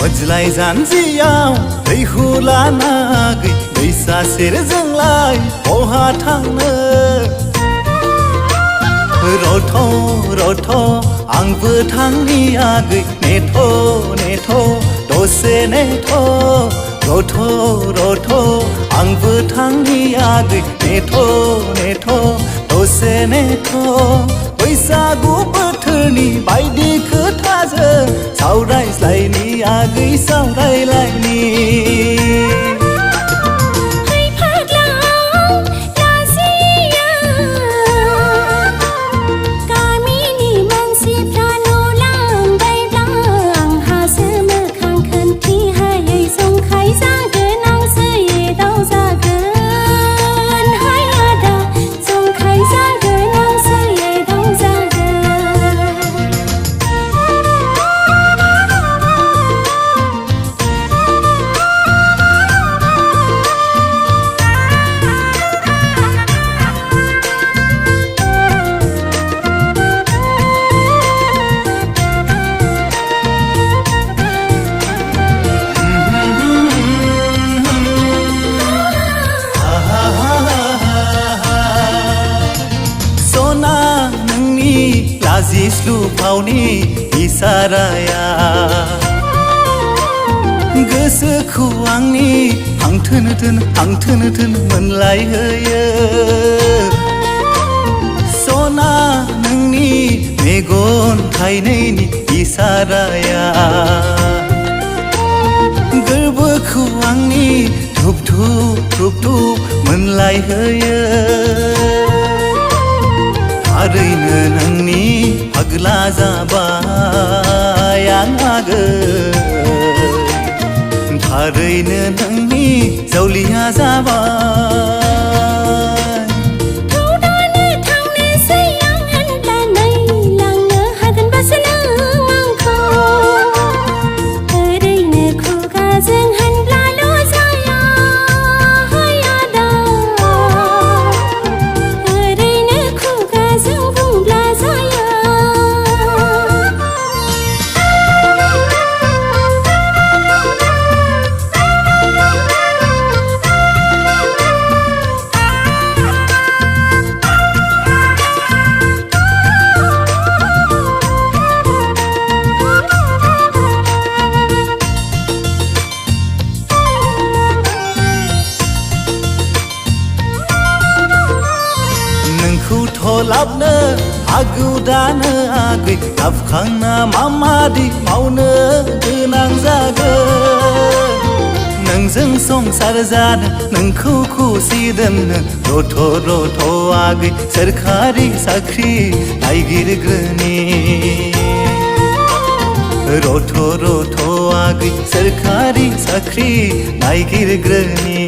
मोज्लाय जानजियाव दैहु लानागै दैसा सेरजोंलाय बहा थांनो रथ' रथ' आंबो थांनि आगै नेथ' नेथ' दसे नेथ' रथ' रथ' आंबो थांनि आगै नेथ' नेथ' दसे नेथ' बैसागु बोथोरनि बायदि खोथाजों सावरायज्लायनि आगै सावरायलायनि लाजिस्लु फावनि इसाराया गोसोखौ आंनि हांथोनो थोन मोनलायहोयो सना नोंनि मेगन थाइनैनि इसाराया गोरबोखौ आंनि धुप धुप मोनलायहोयो थारैनो नोंनि फाग्ला जाबाय आं आगै थारैनो नोंनि जावलिया जाबाय लाबनो आगौ दानो आगै लाबखांना मामादि मावनो गोनां जागोन नोंजों संसार जानो नोंखौ खुसि दोननो रथ' रथ' आगै सोरखारि साख्रि नागिरग्रोनि रथ' रथ' आगै सोरखारि साख्रि नागिरग्रोनि